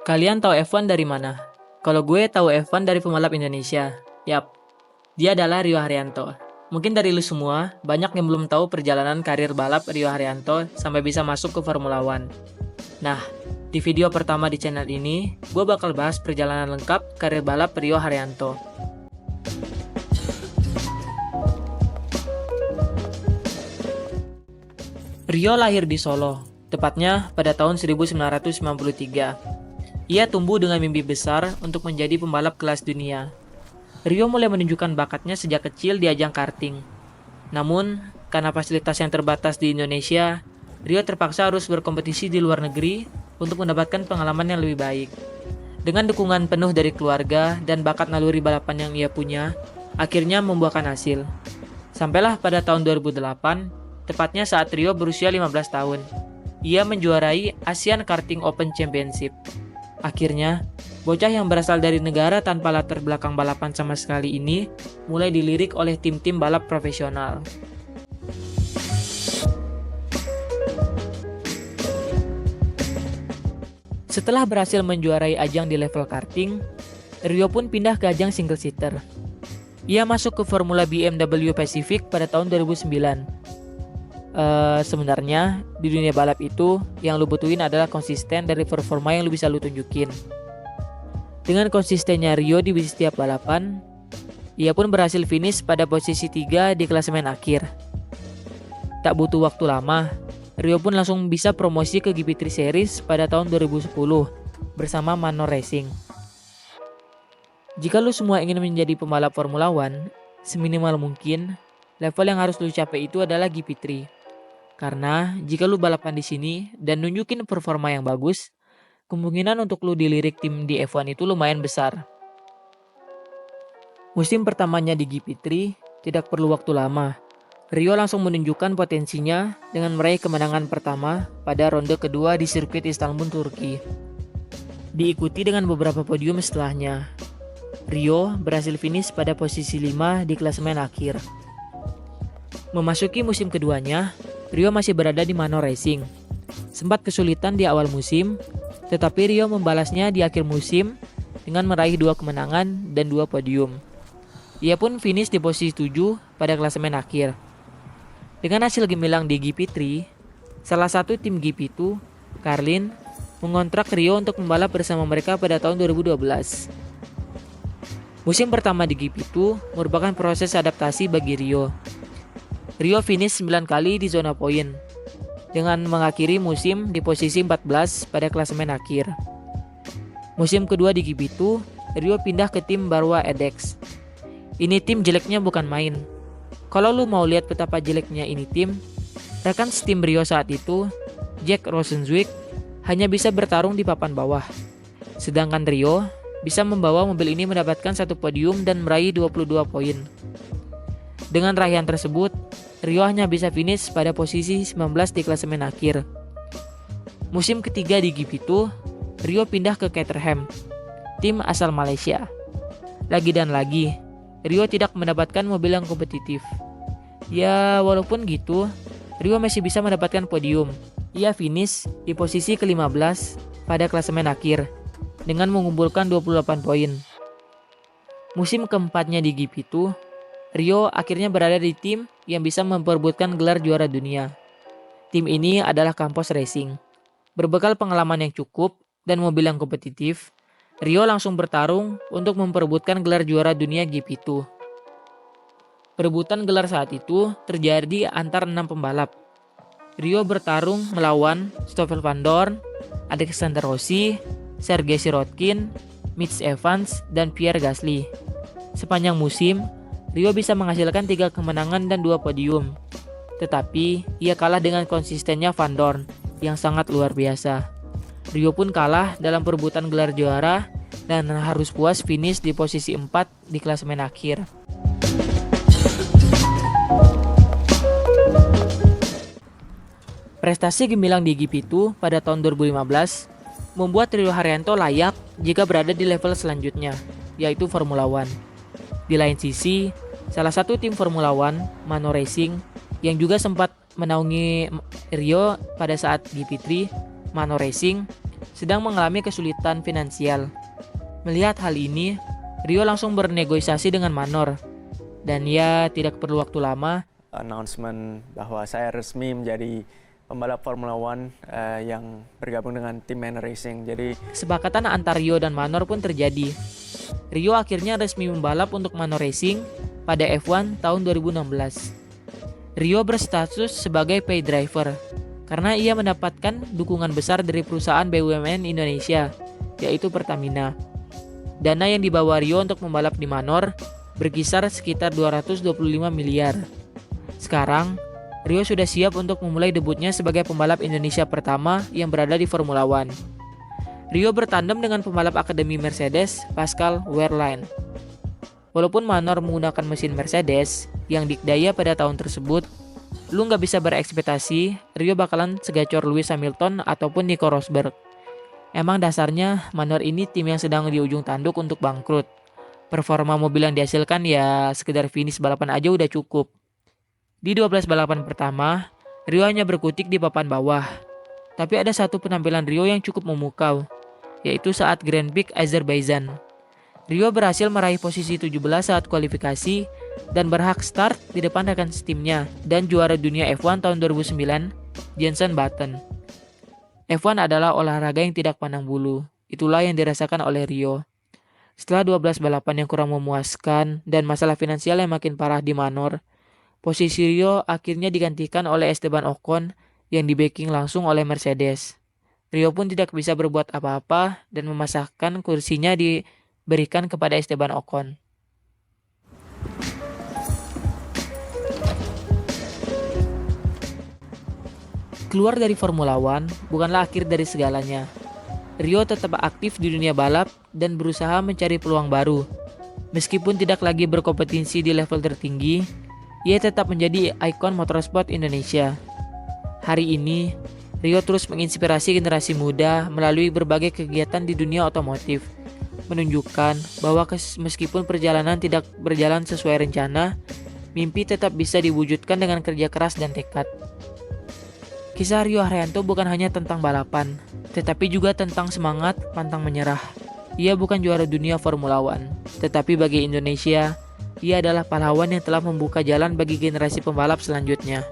Kalian tahu F1 dari mana? Kalau gue tahu F1 dari pembalap Indonesia. Yap, dia adalah Rio Haryanto. Mungkin dari lu semua, banyak yang belum tahu perjalanan karir balap Rio Haryanto sampai bisa masuk ke Formula One. Nah, di video pertama di channel ini, gue bakal bahas perjalanan lengkap karir balap Rio Haryanto. Rio lahir di Solo, tepatnya pada tahun 1993. Ia tumbuh dengan mimpi besar untuk menjadi pembalap kelas dunia. Rio mulai menunjukkan bakatnya sejak kecil di ajang karting. Namun, karena fasilitas yang terbatas di Indonesia, Rio terpaksa harus berkompetisi di luar negeri untuk mendapatkan pengalaman yang lebih baik. Dengan dukungan penuh dari keluarga dan bakat naluri balapan yang ia punya, akhirnya membuahkan hasil. Sampailah pada tahun 2008, tepatnya saat Rio berusia 15 tahun. Ia menjuarai Asian Karting Open Championship. Akhirnya, bocah yang berasal dari negara tanpa latar belakang balapan sama sekali ini mulai dilirik oleh tim-tim balap profesional. Setelah berhasil menjuarai ajang di level karting, Rio pun pindah ke ajang single seater. Ia masuk ke Formula BMW Pacific pada tahun 2009. Sebenarnya di dunia balap itu yang lu butuhin adalah konsisten dari performa yang lu bisa lu tunjukin. Dengan konsistennya Rio di setiap balapan, ia pun berhasil finish pada posisi 3 di klasemen akhir. Tak butuh waktu lama, Rio pun langsung bisa promosi ke GP3 Series pada tahun 2010 bersama Manor Racing. Jika lu semua ingin menjadi pembalap Formula One, seminimal mungkin level yang harus lu capai itu adalah GP3. Karena jika lu balapan di sini dan nunjukin performa yang bagus, kemungkinan untuk lu dilirik tim di F1 itu lumayan besar. Musim pertamanya di GP3 tidak perlu waktu lama. Rio langsung menunjukkan potensinya dengan meraih kemenangan pertama pada ronde kedua di sirkuit Istanbul, Turki. Diikuti dengan beberapa podium setelahnya. Rio berhasil finish pada posisi 5 di klasemen akhir. Memasuki musim keduanya, Rio masih berada di Manor Racing. Sempat kesulitan di awal musim, tetapi Rio membalasnya di akhir musim dengan meraih 2 kemenangan dan 2 podium. Ia pun finish di posisi 7 pada klasemen akhir. Dengan hasil gemilang di GP3, salah satu tim GP2, Carlin, mengontrak Rio untuk membalap bersama mereka pada tahun 2012. Musim pertama di GP2 merupakan proses adaptasi bagi Rio. Rio finish 9 kali di zona poin, dengan mengakhiri musim di posisi 14 pada klasemen akhir. Musim kedua di GP2, Rio pindah ke tim Barwa Edex. Ini tim jeleknya bukan main. Kalau lu mau lihat betapa jeleknya ini tim, rekan setim Rio saat itu, Jack Rosenzweig, hanya bisa bertarung di papan bawah. Sedangkan Rio bisa membawa mobil ini mendapatkan 1 podium dan meraih 22 poin. Dengan raihan tersebut, Rio hanya bisa finish pada posisi 19 di klasemen akhir. Musim ketiga di GP2, Rio pindah ke Caterham, tim asal Malaysia. Lagi dan lagi, Rio tidak mendapatkan mobil yang kompetitif. Ya, walaupun gitu, Rio masih bisa mendapatkan podium. Ia finish di posisi ke-15 pada klasemen akhir, dengan mengumpulkan 28 poin. Musim keempatnya di GP2, Rio akhirnya berada di tim yang bisa memperebutkan gelar juara dunia. Tim ini adalah Campos Racing. Berbekal pengalaman yang cukup dan mobil yang kompetitif, Rio langsung bertarung untuk memperebutkan gelar juara dunia GP2. Perebutan gelar saat itu terjadi antar 6 pembalap. Rio bertarung melawan Stoffel Van Dorn, Alexander Rossi, Sergei Sirotkin, Mitch Evans, dan Pierre Gasly. Sepanjang musim, Rio bisa menghasilkan 3 kemenangan dan 2 podium. Tetapi, ia kalah dengan konsistennya Van Dorn yang sangat luar biasa. Rio pun kalah dalam perebutan gelar juara dan harus puas finish di posisi 4 di klasemen akhir. Prestasi gemilang di GP2 pada tahun 2015 membuat Rio Haryanto layak jika berada di level selanjutnya, yaitu Formula One. Di lain sisi, salah satu tim Formula One, Manor Racing, yang juga sempat menaungi Rio pada saat GP3, Manor Racing, sedang mengalami kesulitan finansial. Melihat hal ini, Rio langsung bernegosiasi dengan Manor, dan ya tidak perlu waktu lama. Announcement bahwa saya resmi menjadi pembalap Formula One yang bergabung dengan tim Manor Racing. Jadi kesepakatan antara Rio dan Manor pun terjadi. Rio akhirnya resmi membalap untuk Manor Racing pada F1 tahun 2016. Rio berstatus sebagai pay driver karena ia mendapatkan dukungan besar dari perusahaan BUMN Indonesia, yaitu Pertamina. Dana yang dibawa Rio untuk membalap di Manor berkisar sekitar 225 miliar. Sekarang, Rio sudah siap untuk memulai debutnya sebagai pembalap Indonesia pertama yang berada di Formula One. Rio bertandem dengan pembalap Akademi Mercedes, Pascal Wehrlein. Walaupun Manor menggunakan mesin Mercedes yang dikdaya pada tahun tersebut, lu nggak bisa berekspektasi Rio bakalan segacor Lewis Hamilton ataupun Nico Rosberg. Emang dasarnya Manor ini tim yang sedang di ujung tanduk untuk bangkrut. Performa mobil yang dihasilkan ya sekedar finish balapan aja udah cukup. Di 12 balapan pertama, Rio hanya berkutik di papan bawah. Tapi ada satu penampilan Rio yang cukup memukau, yaitu saat Grand Prix Azerbaijan. Rio berhasil meraih posisi 17 saat kualifikasi dan berhak start di depan rekan setimnya dan juara dunia F1 tahun 2009, Jenson Button. F1 adalah olahraga yang tidak pandang bulu. Itulah yang dirasakan oleh Rio. Setelah 12 balapan yang kurang memuaskan dan masalah finansial yang makin parah di Manor, posisi Rio akhirnya digantikan oleh Esteban Ocon yang di-backing langsung oleh Mercedes. Rio pun tidak bisa berbuat apa-apa dan memasahkan kursinya diberikan kepada Esteban Ocon. Keluar dari Formula One bukanlah akhir dari segalanya. Rio tetap aktif di dunia balap dan berusaha mencari peluang baru. Meskipun tidak lagi berkompetisi di level tertinggi, ia tetap menjadi ikon motorsport Indonesia. Hari ini, Rio terus menginspirasi generasi muda melalui berbagai kegiatan di dunia otomotif, menunjukkan bahwa meskipun perjalanan tidak berjalan sesuai rencana, mimpi tetap bisa diwujudkan dengan kerja keras dan tekad. Kisah Rio Haryanto bukan hanya tentang balapan, tetapi juga tentang semangat pantang menyerah. Ia bukan juara dunia Formula One, tetapi bagi Indonesia, ia adalah pahlawan yang telah membuka jalan bagi generasi pembalap selanjutnya.